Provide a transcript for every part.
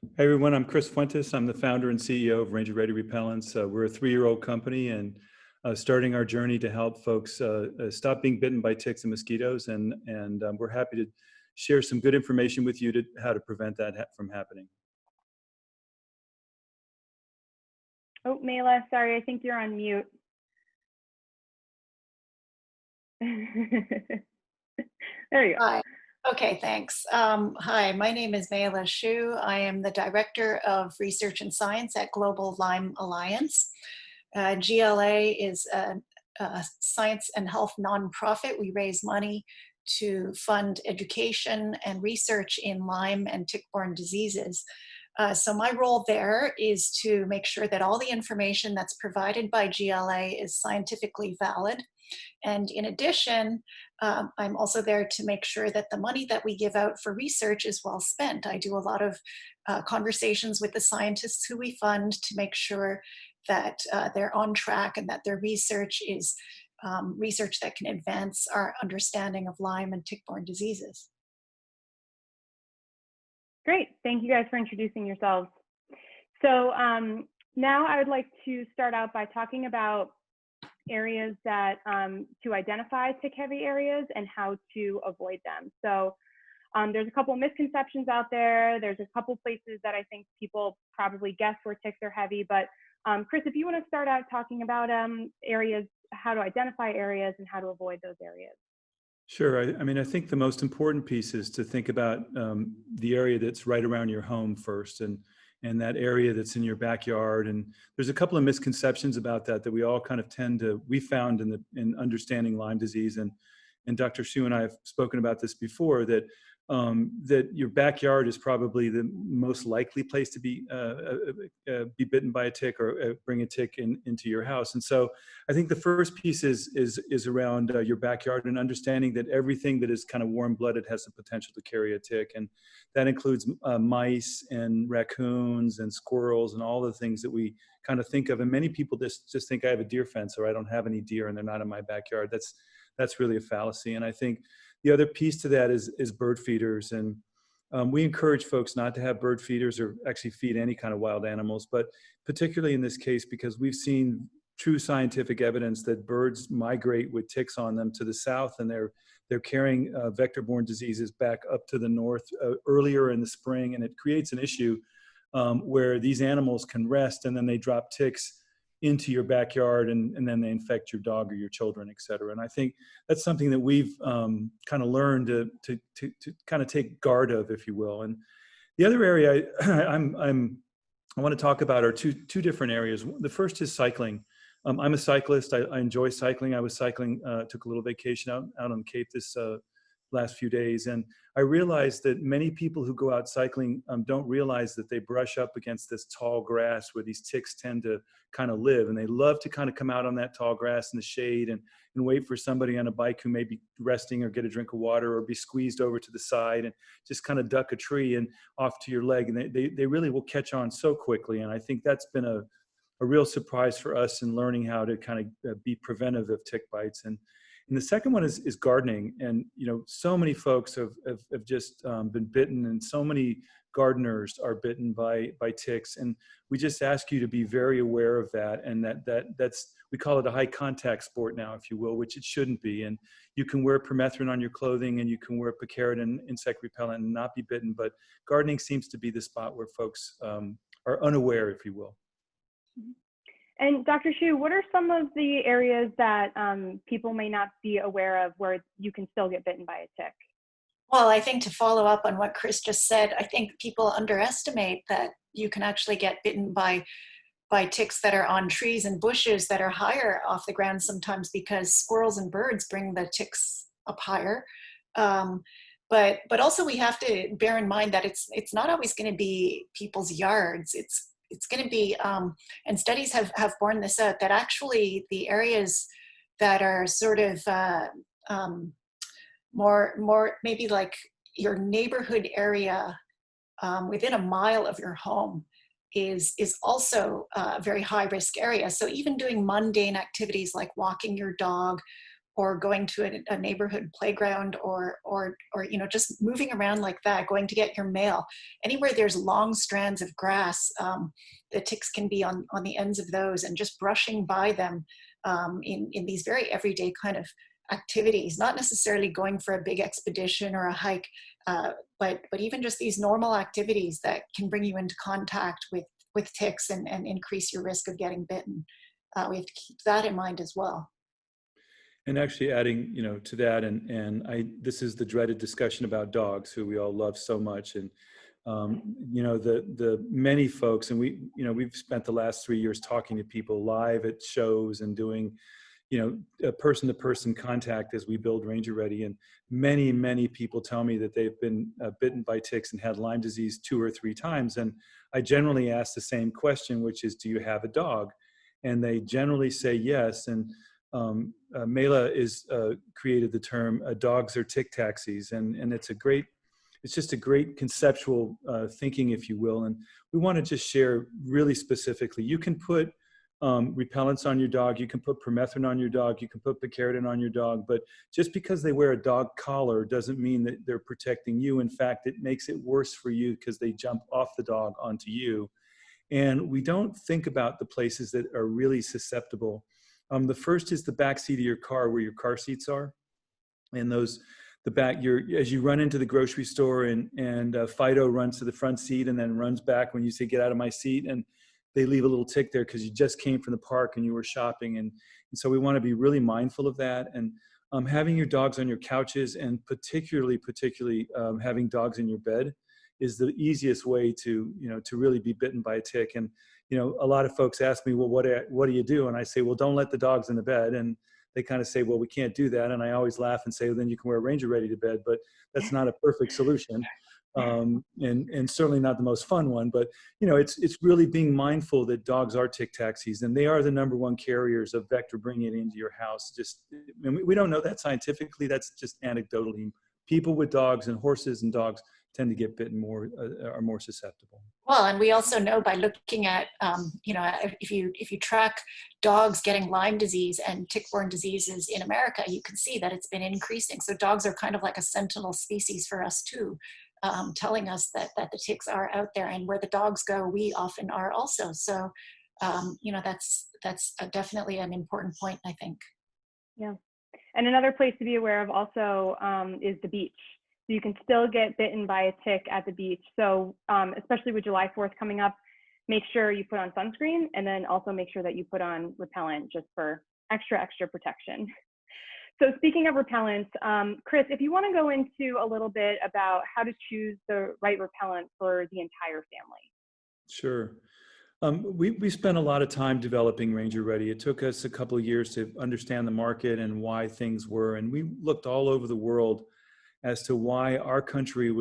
Hey everyone, I'm Chris Fuentes. I'm the founder and CEO of Ranger Ready Repellents. We're a 3-year-old company and starting our journey to help folks stop being bitten by ticks and mosquitoes. And we're happy to share some good information with you to how to prevent that from happening. Oh, Mayla, sorry, I think you're on mute. There you go. Hi. Okay, thanks. Hi, my name is Mayla Shu. I am the Director of Research and Science at Global Lyme Alliance. GLA is a science and health nonprofit. We raise money to fund education and research in Lyme and tick-borne diseases. So my role there is to make sure that all the information that's provided by GLA is scientifically valid. And in addition, I'm also there to make sure that the money that we give out for research is well spent. I do a lot of conversations with the scientists who we fund to make sure that they're on track and that their research is research that can advance our understanding of Lyme and tick-borne diseases. Great, thank you guys for introducing yourselves. So now I would like to start out by talking about areas that to identify tick-heavy areas and how to avoid them. So there's a couple misconceptions out there. There's a couple places that I think people probably guess where ticks are heavy. But Chris, if you want to start out talking about areas, how to identify areas and how to avoid those areas. Sure. I mean, I think the most important piece is to think about the area that's right around your home first, and that area that's in your backyard. And there's a couple of misconceptions about that we all kind of we found in understanding Lyme disease. And Dr. Shu and I have spoken about this before, that that your backyard is probably the most likely place to be bitten by a tick or bring a tick into your house. And so I think the first piece is around your backyard and understanding that everything that is kind of warm-blooded has the potential to carry a tick. And that includes mice and raccoons and squirrels and all the things that we kind of think of. And many people just think I have a deer fence or I don't have any deer and they're not in my backyard. That's really a fallacy. And I think the other piece to that is bird feeders. And we encourage folks not to have bird feeders or actually feed any kind of wild animals, but particularly in this case, because we've seen true scientific evidence that birds migrate with ticks on them to the south, and they're carrying vector-borne diseases back up to the north earlier in the spring, and it creates an issue where these animals can rest and then they drop ticks into your backyard, and then they infect your dog or your children, et cetera. And I think that's something that we've kind of learned to kind of take guard of, if you will. And the other area I want to talk about are two different areas. The first is cycling. I'm a cyclist. I enjoy cycling. I was cycling, took a little vacation out on the Cape this last few days. And I realized that many people who go out cycling don't realize that they brush up against this tall grass where these ticks tend to kind of live. And they love to kind of come out on that tall grass in the shade and wait for somebody on a bike who may be resting or get a drink of water or be squeezed over to the side and just kind of duck a tree and off to your leg. And they really will catch on so quickly. And I think that's been a real surprise for us in learning how to kind of be preventive of tick bites. And the second one is gardening. And, you know, so many folks have just been bitten, and so many gardeners are bitten by ticks. And we just ask you to be very aware of that. And that's, we call it a high contact sport now, if you will, which it shouldn't be. And you can wear permethrin on your clothing and you can wear picaridin insect repellent and not be bitten. But gardening seems to be the spot where folks are unaware, if you will. And Dr. Shu, what are some of the areas that people may not be aware of where you can still get bitten by a tick? Well, I think to follow up on what Chris just said, I think people underestimate that you can actually get bitten by ticks that are on trees and bushes that are higher off the ground sometimes, because squirrels and birds bring the ticks up higher. But also we have to bear in mind that it's not always going to be people's yards. It's going to be, and studies have borne this out, that actually the areas that are sort of more maybe like your neighborhood area within a mile of your home is also a very high risk area. So even doing mundane activities like walking your dog or going to a neighborhood playground, or just moving around like that, going to get your mail. Anywhere there's long strands of grass, the ticks can be on the ends of those, and just brushing by them in these very everyday kind of activities, not necessarily going for a big expedition or a hike, but even just these normal activities that can bring you into contact with ticks and increase your risk of getting bitten. We have to keep that in mind as well. And actually adding, to that, this is the dreaded discussion about dogs, who we all love so much. And, the many folks, and we've spent the last 3 years talking to people live at shows and doing, a person-to-person contact as we build Ranger Ready. And many, many people tell me that they've been bitten by ticks and had Lyme disease 2 or 3 times. And I generally ask the same question, which is, do you have a dog? And they generally say yes. And Mayla is created the term dogs are tick taxis, and it's just a great conceptual thinking, if you will. And we want to just share really specifically. You can put repellents on your dog, you can put permethrin on your dog, you can put picaridin on your dog, but just because they wear a dog collar doesn't mean that they're protecting you. In fact, it makes it worse for you because they jump off the dog onto you. And we don't think about the places that are really susceptible. The first is the back seat of your car, where your car seats are. And as you run into the grocery store, and Fido runs to the front seat and then runs back when you say, get out of my seat. And they leave a little tick there because you just came from the park and you were shopping. And so we want to be really mindful of that. And having your dogs on your couches, and particularly having dogs in your bed, is the easiest way to really be bitten by a tick. And a lot of folks ask me, well, what do you do? And I say, well, don't let the dogs in the bed. And they kind of say, well, we can't do that. And I always laugh and say, well, then you can wear Ranger Ready to bed. But that's not a perfect solution, and certainly not the most fun one. But it's really being mindful that dogs are tick taxis, and they are the #1 carriers of vector bringing it into your house. We don't know that scientifically. That's just anecdotally. People with dogs, and horses and dogs, tend to get bitten more, are more susceptible. Well, and we also know by looking at, if you track dogs getting Lyme disease and tick-borne diseases in America, you can see that it's been increasing. So dogs are kind of like a sentinel species for us too, telling us that the ticks are out there, and where the dogs go, we often are also. So, that's definitely an important point, I think. Yeah. And another place to be aware of also is the beach. So you can still get bitten by a tick at the beach. So especially with July 4th coming up, make sure you put on sunscreen, and then also make sure that you put on repellent, just for extra protection. So speaking of repellents, Chris, if you want to go into a little bit about how to choose the right repellent for the entire family. Sure. We spent a lot of time developing Ranger Ready. It took us a couple of years to understand the market and why things were. And we looked all over the world as to why our country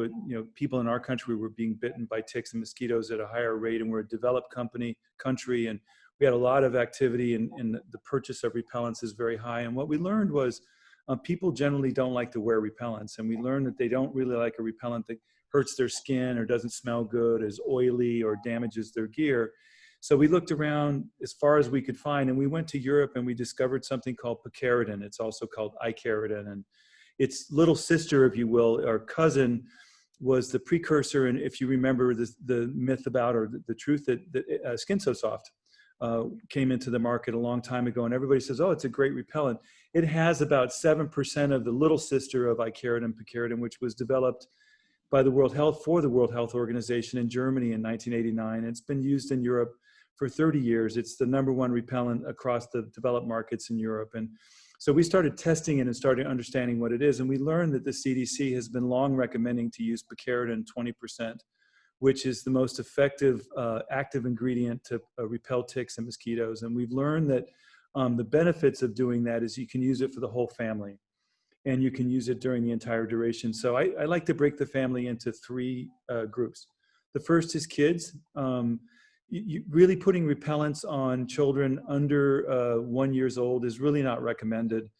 people in our country were being bitten by ticks and mosquitoes at a higher rate. And we're a developed country, and we had a lot of activity, and the purchase of repellents is very high. And what we learned was people generally don't like to wear repellents. And we learned that they don't really like a repellent that hurts their skin or doesn't smell good, is oily, or damages their gear. So we looked around as far as we could find, and we went to Europe, and we discovered something called picaridin. It's also called icaridin. And its little sister, if you will, or cousin, was the precursor. And if you remember the myth about, or the truth that Skin So Soft came into the market a long time ago, and everybody says, oh, it's a great repellent. It has about 7% of the little sister of icaridin, picaridin, which was developed by the World Health Organization in Germany in 1989. It's been used in Europe for 30 years. It's the #1 repellent across the developed markets in Europe. And so we started testing it and started understanding what it is. And we learned that the CDC has been long recommending to use picaridin 20%, which is the most effective active ingredient to repel ticks and mosquitoes. And we've learned that the benefits of doing that is you can use it for the whole family, and you can use it during the entire duration. So I like to break the family into 3 groups. The first is kids. Really putting repellents on children under 1 year old is really not recommended.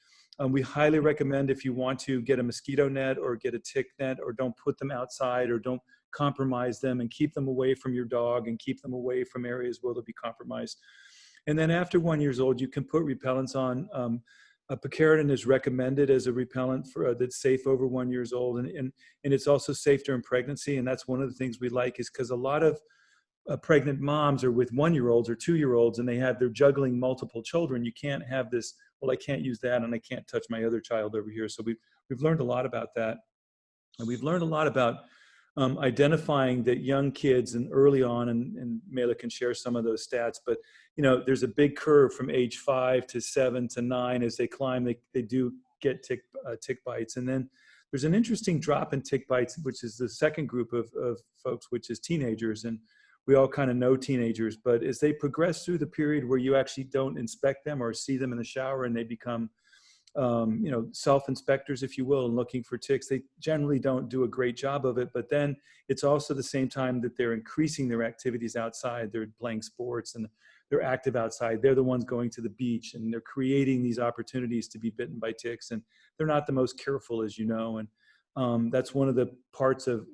We highly recommend, if you want to get a mosquito net or get a tick net, or don't put them outside, or don't compromise them, and keep them away from your dog, and keep them away from areas where they'll be compromised. And then after 1 year old, you can put repellents on Picaridin is recommended as a repellent for that's safe over 1 year old, and it's also safe during pregnancy. And that's one of the things we like, is because a lot of pregnant moms are with 1 year olds or 2 year olds, and they're juggling multiple children. You can't have this, well, I can't use that, and I can't touch my other child over here. So we've learned a lot about that, and we've learned a lot about identifying that young kids and early on, and Mayla can share some of those stats, but there's a big curve from age 5 to 7 to 9. As they climb, they do get tick bites. And then there's an interesting drop in tick bites, which is the second group of folks, which is teenagers. And we all kind of know teenagers, but as they progress through the period where you actually don't inspect them or see them in the shower, and they become self-inspectors, if you will, and looking for ticks, they generally don't do a great job of it. But then it's also the same time that they're increasing their activities outside. They're playing sports and they're active outside. They're the ones going to the beach, and they're creating these opportunities to be bitten by ticks. And they're not the most careful, as you know. And that's one of the parts of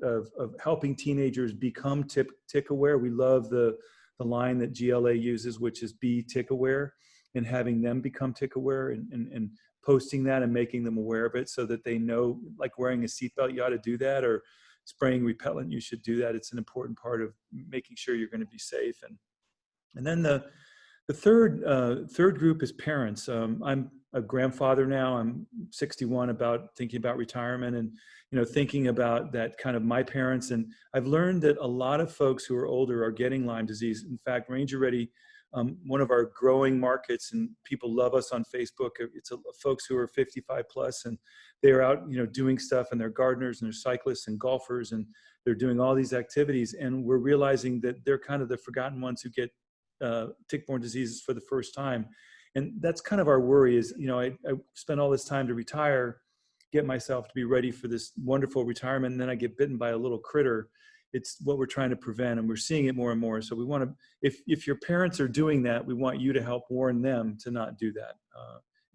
helping teenagers become tick aware. We love the line that GLA uses, which is be tick aware, and having them become tick aware, and posting that and making them aware of it, so that they know, like wearing a seatbelt, you ought to do that, or spraying repellent, you should do that. It's an important part of making sure you're going to be safe. And then the third group is parents. I'm a grandfather now. I'm 61, thinking about retirement, and thinking about that kind of my parents. And I've learned that a lot of folks who are older are getting Lyme disease. In fact, Ranger Ready, one of our growing markets, and people love us on Facebook. It's folks who are 55 plus, and they're out, doing stuff, and they're gardeners, and they're cyclists and golfers, and they're doing all these activities. And we're realizing that they're kind of the forgotten ones who get tick-borne diseases for the first time. And that's kind of our worry is, I spent all this time to retire, get myself to be ready for this wonderful retirement, and then I get bitten by a little critter. It's what we're trying to prevent, and we're seeing it more and more. So we want to, if your parents are doing that, we want you to help warn them to not do that,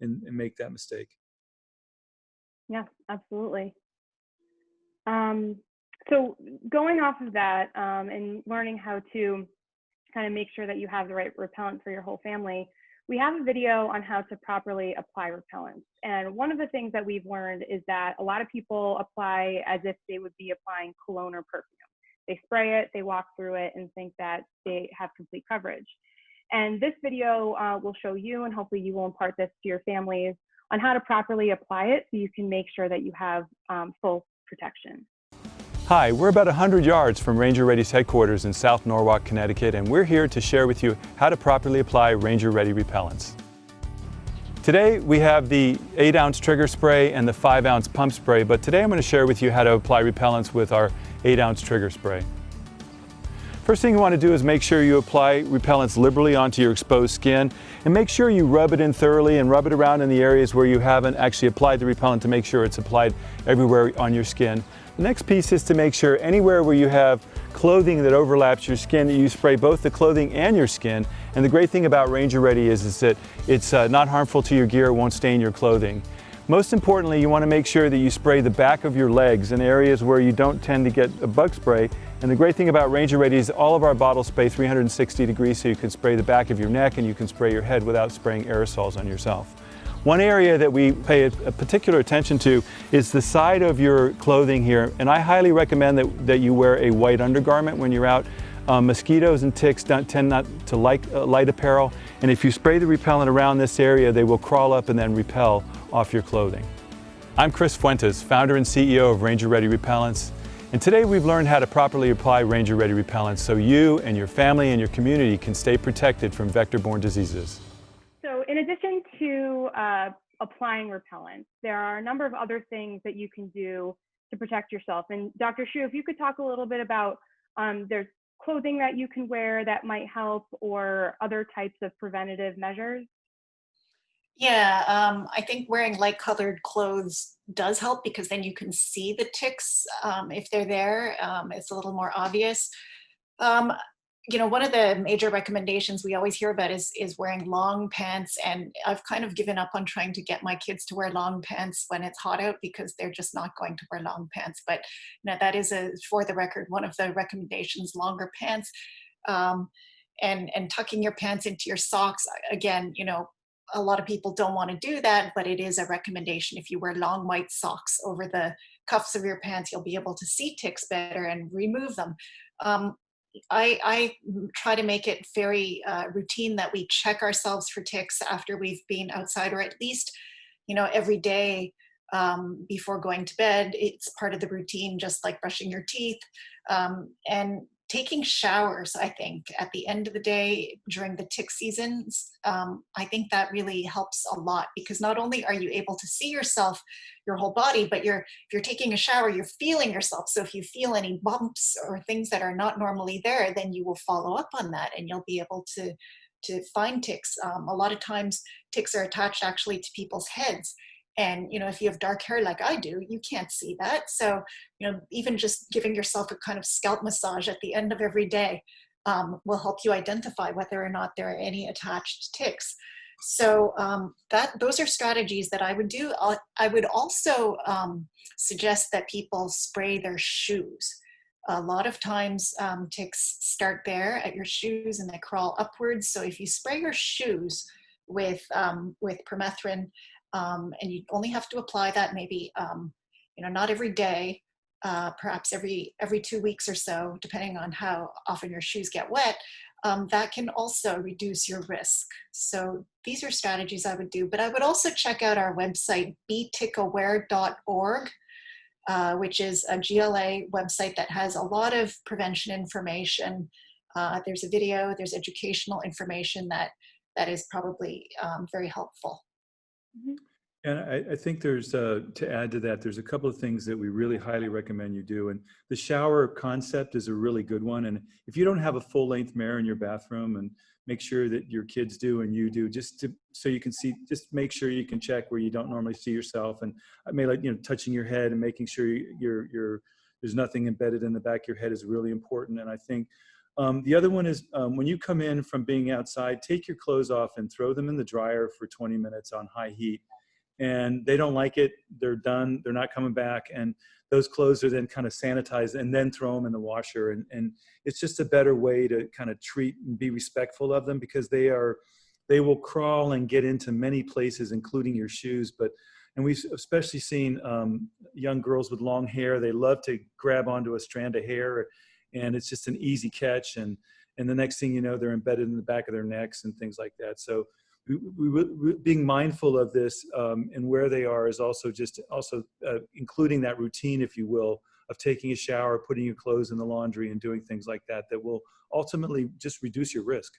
and make that mistake. Yeah, absolutely. So going off of that, and learning how to kind of make sure that you have the right repellent for your whole family, we have a video on how to properly apply repellents. And one of the things that we've learned is that a lot of people apply as if they would be applying cologne or perfume. They spray it, they walk through it, and think that they have complete coverage. And this video will show you, and hopefully you will impart this to your families, on how to properly apply it so you can make sure that you have full protection. Hi, we're about 100 yards from Ranger Ready's headquarters in South Norwalk, Connecticut, and we're here to share with you how to properly apply Ranger Ready repellents. Today we have the 8-ounce trigger spray and the 5-ounce pump spray, but today I'm going to share with you how to apply repellents with our 8-ounce trigger spray. First thing you want to do is make sure you apply repellents liberally onto your exposed skin, and make sure you rub it in thoroughly and rub it around in the areas where you haven't actually applied the repellent to make sure it's applied everywhere on your skin. The next piece is to make sure anywhere where you have clothing that overlaps your skin, that you spray both the clothing and your skin. And the great thing about Ranger Ready is that it's not harmful to your gear, it won't stain your clothing. Most importantly, you want to make sure that you spray the back of your legs in areas where you don't tend to get a bug spray. And the great thing about Ranger Ready is all of our bottles spray 360 degrees, so you can spray the back of your neck and you can spray your head without spraying aerosols on yourself. One area that we pay a particular attention to is the side of your clothing here, and I highly recommend that you wear a white undergarment when you're out. Mosquitoes and ticks tend not to like light apparel, and if you spray the repellent around this area, they will crawl up and then repel off your clothing. I'm Chris Fuentes, founder and CEO of Ranger Ready Repellents, and today we've learned how to properly apply Ranger Ready repellents so you and your family and your community can stay protected from vector-borne diseases. So in addition to applying repellents, there are a number of other things that you can do to protect yourself. And Dr. Shu, if you could talk a little bit about, there's clothing that you can wear that might help, or other types of preventative measures. Yeah, I think wearing light colored clothes does help, because then you can see the ticks if they're there. It's a little more obvious. One of the major recommendations we always hear about is wearing long pants, and I've kind of given up on trying to get my kids to wear long pants when it's hot out, because they're just not going to wear long pants. But that is, for the record, one of the recommendations: longer pants, and tucking your pants into your socks. Again, a lot of people don't want to do that, but it is a recommendation. If you wear long white socks over the cuffs of your pants, you'll be able to see ticks better and remove them. I try to make it very routine that we check ourselves for ticks after we've been outside, or at least, every day before going to bed. It's part of the routine, just like brushing your teeth. And taking showers, I think, at the end of the day during the tick seasons, I think that really helps a lot, because not only are you able to see yourself, your whole body, but if you're taking a shower, you're feeling yourself. So if you feel any bumps or things that are not normally there, then you will follow up on that, and you'll be able to find ticks. A lot of times ticks are attached actually to people's heads. And, if you have dark hair like I do, you can't see that. So, even just giving yourself a kind of scalp massage at the end of every day will help you identify whether or not there are any attached ticks. So those are strategies that I would do. I would also suggest that people spray their shoes. A lot of times ticks start there at your shoes and they crawl upwards. So if you spray your shoes with permethrin, and you only have to apply that maybe, not every day, perhaps every 2 weeks or so, depending on how often your shoes get wet, that can also reduce your risk. So these are strategies I would do, but I would also check out our website, betickaware.org, which is a GLA website that has a lot of prevention information. There's a video, there's educational information that is probably very helpful. Mm-hmm. And I think there's, to add to that, there's a couple of things that we really highly recommend you do. And the shower concept is a really good one. And if you don't have a full-length mirror in your bathroom, and make sure that your kids do and you do, so you can see, just make sure you can check where you don't normally see yourself. And I may touching your head and making sure there's nothing embedded in the back of your head is really important. And I think the other one is when you come in from being outside, take your clothes off and throw them in the dryer for 20 minutes on high heat. And they don't like it, they're done, they're not coming back. And those clothes are then kind of sanitized and then throw them in the washer. And it's just a better way to kind of treat and be respectful of them, because they will crawl and get into many places, including your shoes. And we've especially seen young girls with long hair, they love to grab onto a strand of hair, and it's just an easy catch. And the next thing you know, they're embedded in the back of their necks and things like that. So being mindful of this and where they are is also including that routine, if you will, of taking a shower, putting your clothes in the laundry and doing things like that will ultimately just reduce your risk.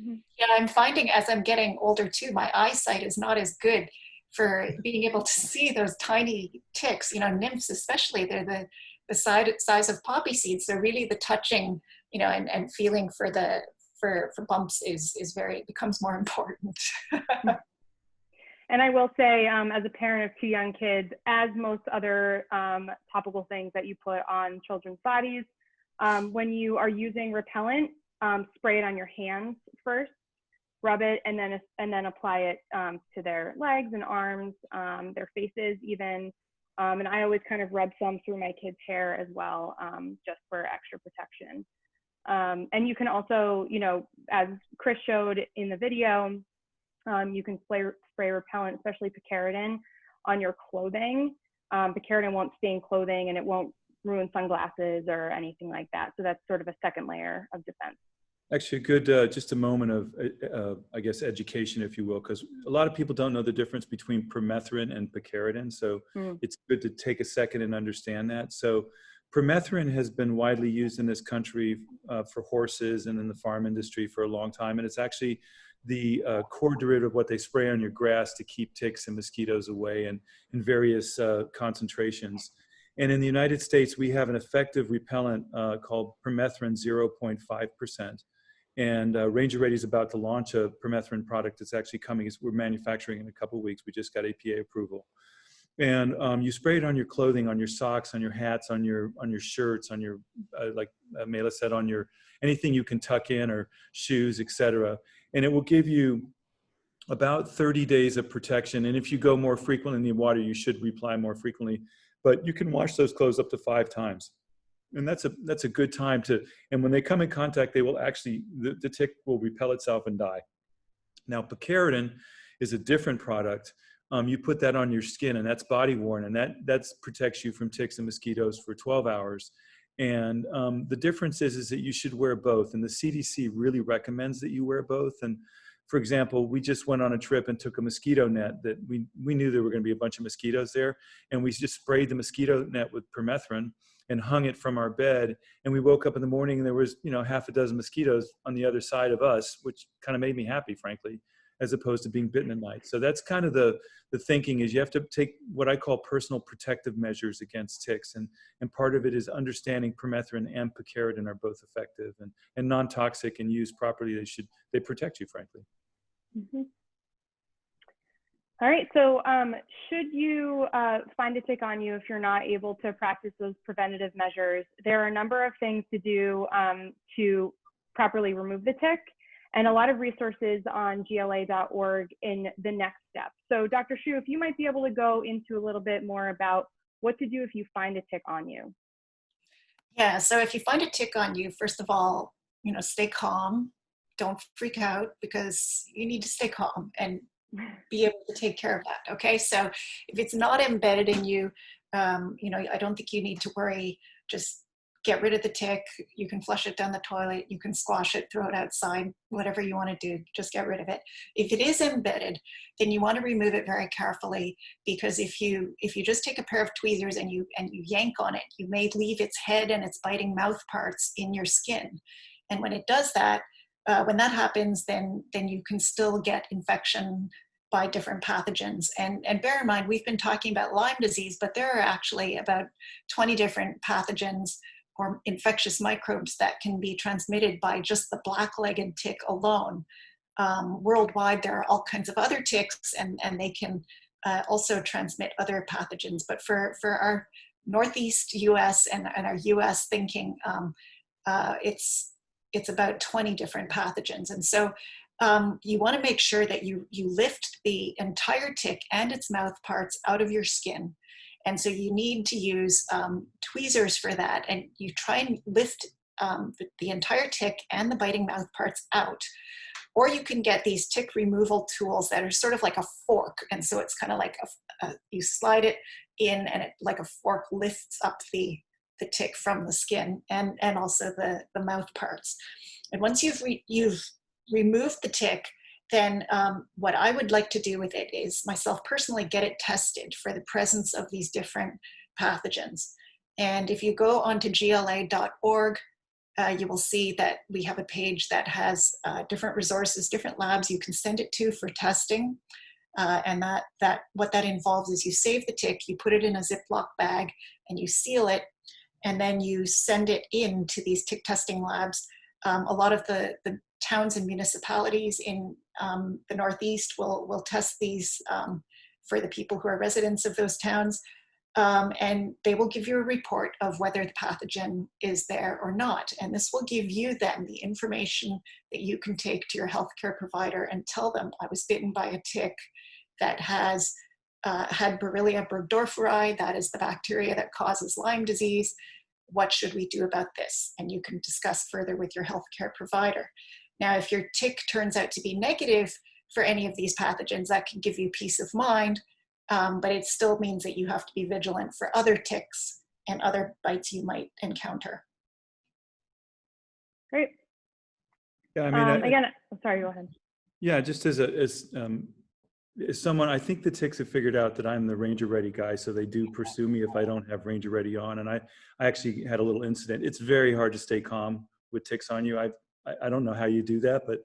Yeah, I'm finding as I'm getting older too, my eyesight is not as good for being able to see those tiny ticks, nymphs especially. They're the size of poppy seeds. So really the touching, and feeling for bumps becomes more important. And I will say, as a parent of 2 young kids, as most other topical things that you put on children's bodies, when you are using repellent, spray it on your hands first, rub it, and then apply it to their legs and arms, their faces even. And I always kind of rub some through my kids' hair as well, just for extra protection. And you can also, as Chris showed in the video, you can spray repellent, especially picaridin, on your clothing. Picaridin won't stain clothing, and it won't ruin sunglasses or anything like that. So that's sort of a second layer of defense. Actually, good, just a moment of, I guess, education, if you will, because a lot of people don't know the difference between permethrin and picaridin. So it's good to take a second and understand that. So permethrin has been widely used in this country for horses and in the farm industry for a long time. And it's actually the core derivative of what they spray on your grass to keep ticks and mosquitoes away, and in various concentrations. And in the United States, we have an effective repellent called permethrin 0.5%. And Ranger Ready is about to launch a permethrin product that's actually coming. We're manufacturing in a couple of weeks. We just got APA approval. And you spray it on your clothing, on your socks, on your hats, on your shirts, on your, like Mayla said, on your, anything you can tuck in, or shoes, etc. And it will give you about 30 days of protection. And if you go more frequently in the water, you should reapply more frequently. But you can wash those clothes up to 5 times. And that's a good time to, and when they come in contact, they will actually, the tick will repel itself and die. Now, picaridin is a different product. You put that on your skin, and that's body worn, and that protects you from ticks and mosquitoes for 12 hours. And the difference is that you should wear both, and the CDC really recommends that you wear both. And for example, we just went on a trip and took a mosquito net that we knew there were going to be a bunch of mosquitoes there, and we just sprayed the mosquito net with permethrin and hung it from our bed. And we woke up in the morning and there was, half a dozen mosquitoes on the other side of us, which kind of made me happy, frankly, as opposed to being bitten at night. So that's kind of the thinking, is you have to take what I call personal protective measures against ticks. And part of it is understanding permethrin and picaridin are both effective and non-toxic, and used properly, they protect you, frankly. Mm-hmm. All right, so should you find a tick on you if you're not able to practice those preventative measures, there are a number of things to do to properly remove the tick, and a lot of resources on GLA.org in the next step. So Dr. Shu, if you might be able to go into a little bit more about what to do if you find a tick on you. Yeah, so if you find a tick on you, first of all, stay calm. Don't freak out, because you need to stay calm and be able to take care of that. Okay, so if it's not embedded in you, I don't think you need to worry. Just get rid of the tick. You can flush it down the toilet. You can squash it, throw it outside, whatever you want to do. Just get rid of it. If it is embedded, then you want to remove it very carefully, because if you just take a pair of tweezers and you yank on it, you may leave its head and its biting mouth parts in your skin. And when it does that, when that happens, then you can still get infection by different pathogens. And bear in mind, we've been talking about Lyme disease, but there are actually about 20 different pathogens or infectious microbes that can be transmitted by just the black-legged tick alone. Worldwide, there are all kinds of other ticks, and they can also transmit other pathogens. But for our Northeast US and our US thinking, it's about 20 different pathogens. And so you want to make sure that you lift the entire tick and its mouth parts out of your skin. And so you need to use tweezers for that. And you try and lift the entire tick and the biting mouth parts out. Or you can get these tick removal tools that are sort of like a fork. And so it's kind of like you slide it in, and it, like a fork, lifts up the tick from the skin and also the mouth parts. And once you've removed the tick, then what I would like to do with it is, myself personally, get it tested for the presence of these different pathogens. And if you go onto GLA.org, you will see that we have a page that has different resources, different labs you can send it to for testing. And what that involves is you save the tick, you put it in a Ziploc bag, and you seal it, and then you send it in to these tick testing labs. A lot of the towns and municipalities in the Northeast will test these for the people who are residents of those towns. And they will give you a report of whether the pathogen is there or not. And this will give you then the information that you can take to your healthcare provider and tell them, I was bitten by a tick that has had Borrelia burgdorferi, that is the bacteria that causes Lyme disease. What should we do about this? And you can discuss further with your healthcare provider. Now, if your tick turns out to be negative for any of these pathogens, that can give you peace of mind, but it still means that you have to be vigilant for other ticks and other bites you might encounter. Great. Yeah, I mean, again, sorry, go ahead. Yeah, just as someone, I think the ticks have figured out that I'm the Ranger Ready guy, so they do pursue me if I don't have Ranger Ready on. And I actually had a little incident. It's very hard to stay calm with ticks on you. I don't know how you do that, but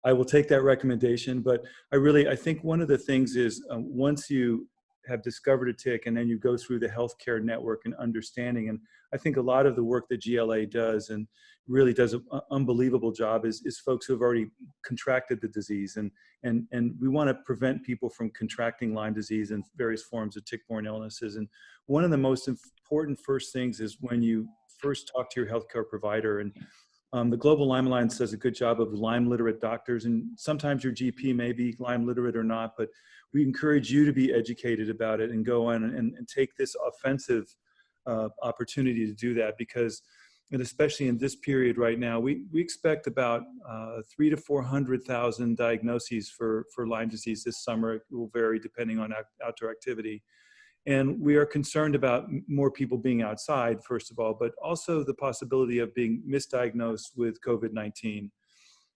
I will take that recommendation. But I think one of the things is once you have discovered a tick, and then you go through the healthcare network and understanding. And I think a lot of the work that GLA does, and really does an unbelievable job, is folks who have already contracted the disease. And we want to prevent people from contracting Lyme disease and various forms of tick-borne illnesses. And one of the most important first things is when you first talk to your healthcare provider. And the Global Lyme Alliance does a good job of Lyme literate doctors, and sometimes your GP may be Lyme literate or not, but we encourage you to be educated about it and go on and take this offensive opportunity to do that, because and especially in this period right now, we expect about 300,000 to 400,000 diagnoses for Lyme disease this summer. It will vary depending on outdoor activity. And we are concerned about more people being outside, first of all, but also the possibility of being misdiagnosed with COVID-19.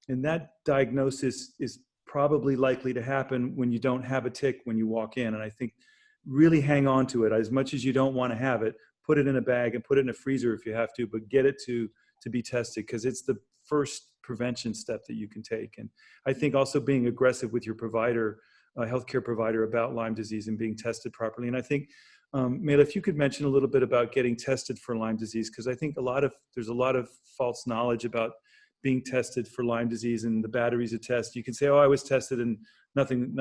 And that diagnosis is probably likely to happen when you don't have a tick when you walk in. And I think really hang on to it. As much as you don't want to have it, put it in a bag and put it in a freezer if you have to, but get it to be tested, because it's the first prevention step that you can take. And I think also being aggressive with your provider, healthcare provider, about Lyme disease and being tested properly. And I think, Mayla, if you could mention a little bit about getting tested for Lyme disease, because I think there's a lot of false knowledge about being tested for Lyme disease and the batteries of tests. You can say, oh, I was tested and nothing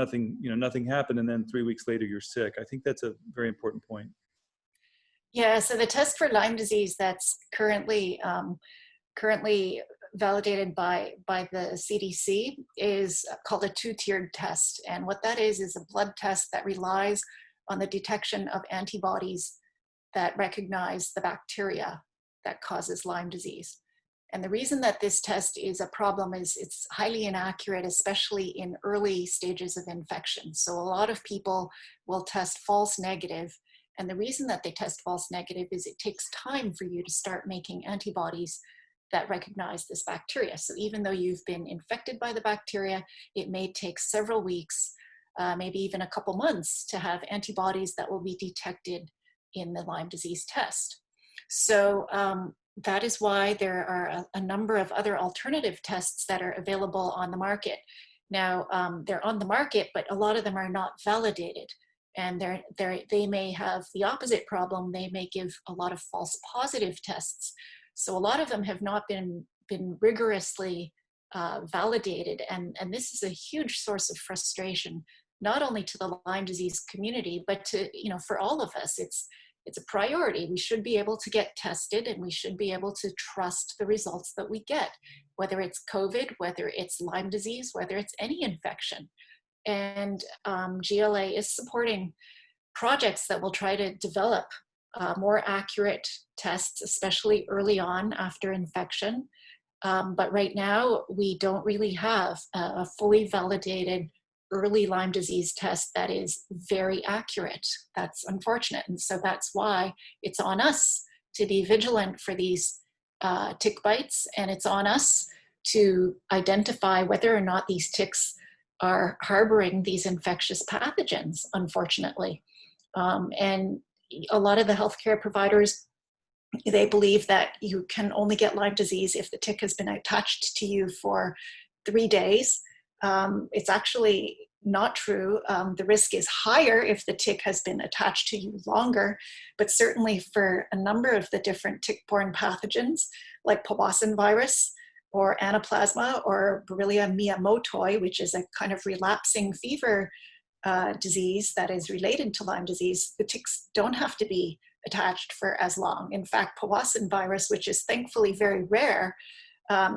happened, and then 3 weeks later you're sick. I think that's a very important point. Yeah, so the test for Lyme disease that's currently validated by the CDC is called a two-tiered test. And what that is a blood test that relies on the detection of antibodies that recognize the bacteria that causes Lyme disease. And the reason that this test is a problem is it's highly inaccurate, especially in early stages of infection. So a lot of people will test false negative. And the reason that they test false negative is it takes time for you to start making antibodies that recognize this bacteria. So even though you've been infected by the bacteria, it may take several weeks, maybe even a couple months, to have antibodies that will be detected in the Lyme disease test. So that is why there are a number of other alternative tests that are available on the market. Now, they're on the market, but a lot of them are not validated. And they may have the opposite problem. They may give a lot of false positive tests. So a lot of them have not been rigorously validated. And this is a huge source of frustration, not only to the Lyme disease community, but to, for all of us. It's a priority. We should be able to get tested, and we should be able to trust the results that we get, whether it's COVID, whether it's Lyme disease, whether it's any infection. And GLA is supporting projects that will try to develop more accurate tests, especially early on after infection. But right now, we don't really have a fully validated early Lyme disease test that is very accurate. That's unfortunate. And so that's why it's on us to be vigilant for these tick bites, and it's on us to identify whether or not these ticks are harboring these infectious pathogens, unfortunately. And a lot of the healthcare providers, they believe that you can only get Lyme disease if the tick has been attached to you for 3 days. It's actually not true. The risk is higher if the tick has been attached to you longer, but certainly for a number of the different tick-borne pathogens, like Powassan virus, or anaplasma, or Borrelia miyamotoi, which is a kind of relapsing fever disease that is related to Lyme disease, the ticks don't have to be attached for as long. In fact, Powassan virus, which is thankfully very rare,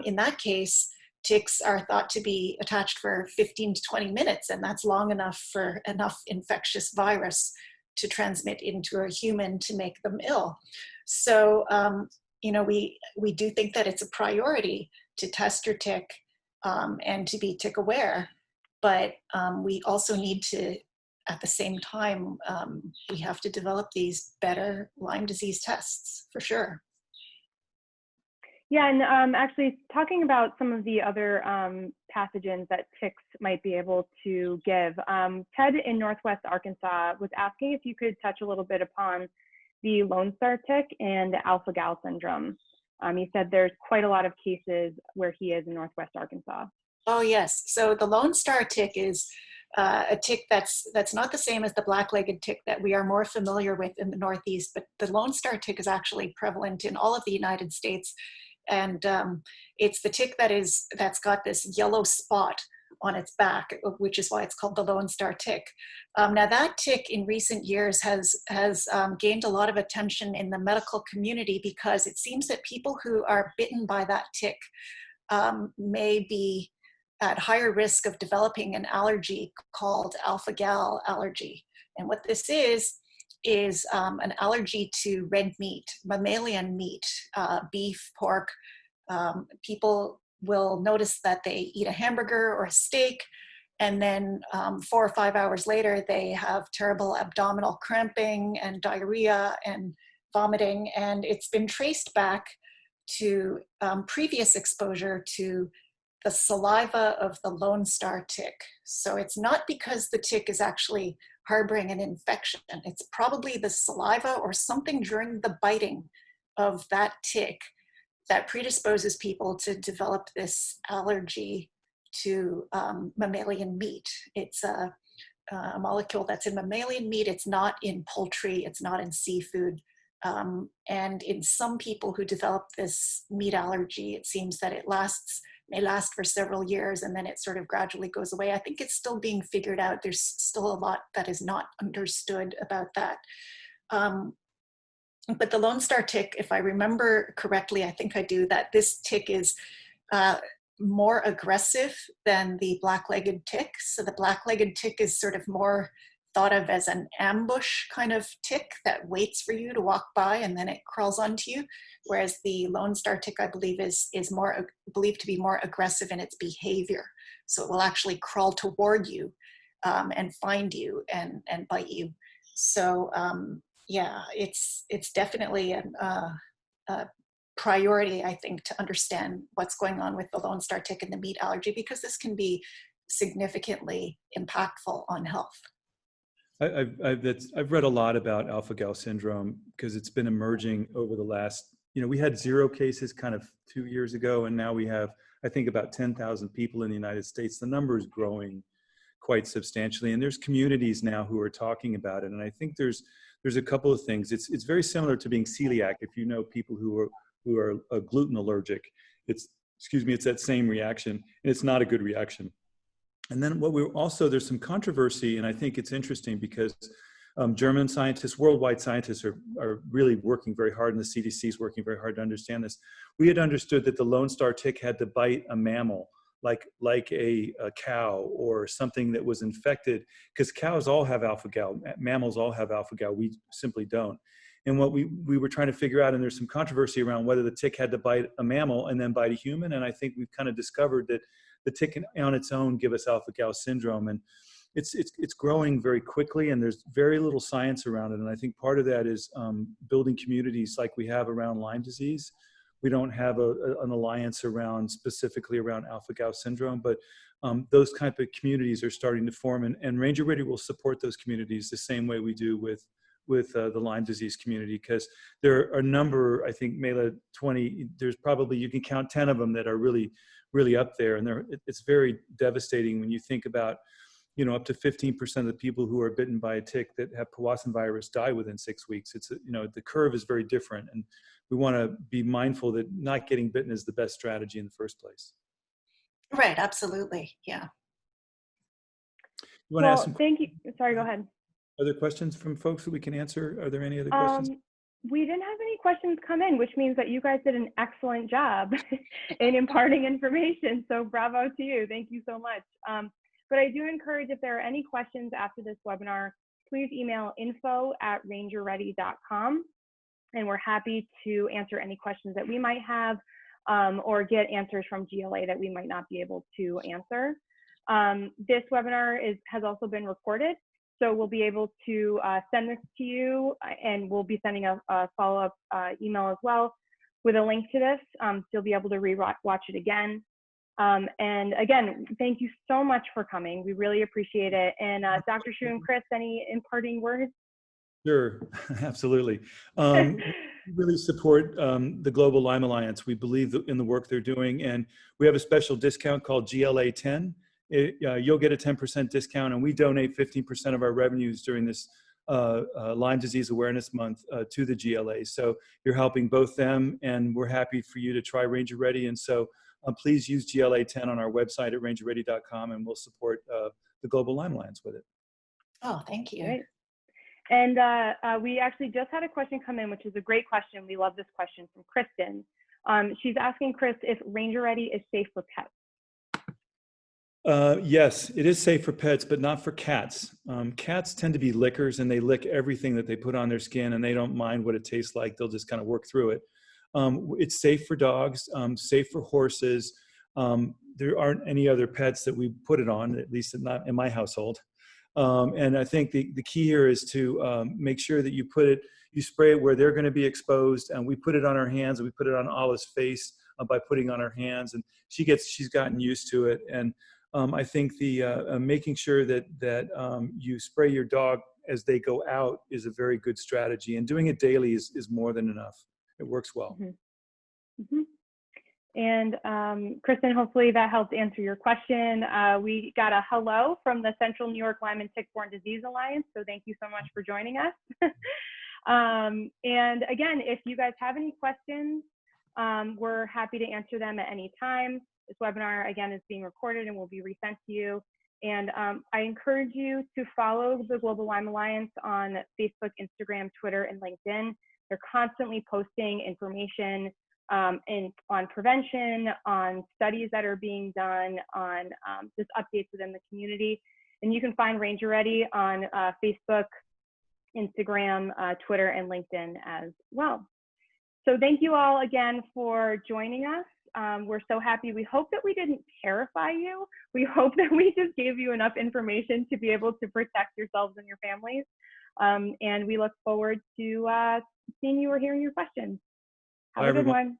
in that case, ticks are thought to be attached for 15 to 20 minutes, and that's long enough for enough infectious virus to transmit into a human to make them ill. So, we do think that it's a priority to test your tick and to be tick aware, but we also need to, at the same time, we have to develop these better Lyme disease tests for sure. Yeah, and actually talking about some of the other pathogens that ticks might be able to give, Ted in Northwest Arkansas was asking if you could touch a little bit upon the Lone Star tick and the alpha-gal syndrome. He said there's quite a lot of cases where he is in Northwest Arkansas. Oh yes, so the Lone Star tick is a tick that's not the same as the black-legged tick that we are more familiar with in the Northeast, but the Lone Star tick is actually prevalent in all of the United States. And it's the tick that's got this yellow spot on its back, which is why it's called the Lone Star tick. Now that tick in recent years has gained a lot of attention in the medical community because it seems that people who are bitten by that tick may be at higher risk of developing an allergy called alpha-gal allergy. And what this is is an allergy to red meat, mammalian meat, beef, pork. People will notice that they eat a hamburger or a steak, and then 4 or 5 hours later, they have terrible abdominal cramping and diarrhea and vomiting. And it's been traced back to previous exposure to the saliva of the Lone Star tick. So it's not because the tick is actually harboring an infection. It's probably the saliva or something during the biting of that tick that predisposes people to develop this allergy to mammalian meat. It's a molecule that's in mammalian meat. It's not in poultry. It's not in seafood. And in some people who develop this meat allergy, it seems that it may last for several years, and then it sort of gradually goes away. I think it's still being figured out. There's still a lot that is not understood about that. But the Lone Star tick, if I remember correctly, I think I do, that this tick is more aggressive than the black-legged tick. So the black-legged tick is sort of more thought of as an ambush kind of tick that waits for you to walk by and then it crawls onto you. Whereas the Lone Star tick, I believe, is more believed to be more aggressive in its behavior. So it will actually crawl toward you and find you and bite you. So yeah, it's definitely a priority, I think, to understand what's going on with the Lone Star tick and the meat allergy, because this can be significantly impactful on health. I've read a lot about alpha-gal syndrome because it's been emerging over the last, we had 0 cases kind of 2 years ago, and now we have, I think, about 10,000 people in the United States. The number is growing quite substantially, and there's communities now who are talking about it. And I think there's a couple of things. It's very similar to being celiac. If you know people who are gluten allergic, it's that same reaction, and it's not a good reaction. And then there's some controversy, and I think it's interesting because German scientists, worldwide scientists are really working very hard, and the CDC is working very hard to understand this. We had understood that the Lone Star tick had to bite a mammal, like a cow or something that was infected, because cows all have alpha-gal, mammals all have alpha-gal, we simply don't. And what we were trying to figure out, and there's some controversy around whether the tick had to bite a mammal and then bite a human, and I think we've kind of discovered that the tick can, on its own, give us alpha-gal syndrome, and it's growing very quickly, and there's very little science around it. And I think part of that is building communities like we have around Lyme disease. We don't have an alliance specifically around alpha-gal syndrome, but those type of communities are starting to form, and Ranger Ready will support those communities the same way we do with the Lyme disease community, because there are a number, I think, Mayla, 20, there's probably, you can count 10 of them that are really, really up there. And it's very devastating when you think about, up to 15% of the people who are bitten by a tick that have Powassan virus die within 6 weeks. It's, the curve is very different. And we want to be mindful that not getting bitten is the best strategy in the first place. Right, absolutely, yeah. You want to ask some, thank you. Sorry, go ahead. Are there questions from folks that we can answer? Are there any other questions? We didn't have any questions come in, which means that you guys did an excellent job in imparting information. So bravo to you. Thank you so much. But I do encourage, if there are any questions after this webinar, please email info@rangerready.com. And we're happy to answer any questions that we might have or get answers from GLA that we might not be able to answer. This webinar has also been recorded. So we'll be able to send this to you, and we'll be sending a follow-up email as well with a link to this. So you'll be able to watch it again. And again, thank you so much for coming. We really appreciate it. And Dr. Shu and Chris, any imparting words? Sure, absolutely. We really support the Global Lyme Alliance. We believe in the work they're doing, and we have a special discount called GLA 10. You'll get a 10% discount, and we donate 15% of our revenues during this Lyme Disease Awareness Month to the GLA. So you're helping both them, and we're happy for you to try Ranger Ready. And so please use GLA 10 on our website at rangerready.com, and we'll support the Global Lyme Alliance with it. Oh, thank you. Great. And we actually just had a question come in, which is a great question. We love this question from Kristen. She's asking Chris if Ranger Ready is safe for pets. Yes, it is safe for pets, but not for cats. Cats tend to be lickers, and they lick everything that they put on their skin, and they don't mind what it tastes like. They'll just kind of work through it. It's safe for dogs, safe for horses. There aren't any other pets that we put it on, at least not in my household. And I think the key here is to make sure that you spray it where they're going to be exposed. And we put it on our hands, and we put it on Olive's face by putting on her hands, and she's gotten used to it. And I think the making sure that you spray your dog as they go out is a very good strategy, and doing it daily is more than enough. It works well. Mm-hmm. Mm-hmm. And Kristen, hopefully that helped answer your question. We got a hello from the Central New York Lyme and Tick-Borne Disease Alliance, so thank you so much for joining us. And again, if you guys have any questions, we're happy to answer them at any time. This webinar, again, is being recorded and will be resent to you. And I encourage you to follow the Global Lyme Alliance on Facebook, Instagram, Twitter, and LinkedIn. They're constantly posting information on prevention, on studies that are being done, on just updates within the community. And you can find Ranger Ready on Facebook, Instagram, Twitter, and LinkedIn as well. So thank you all again for joining us. We're so happy. We hope that we didn't terrify you. We hope that we just gave you enough information to be able to protect yourselves and your families. And we look forward to seeing you or hearing your questions. Have a good one.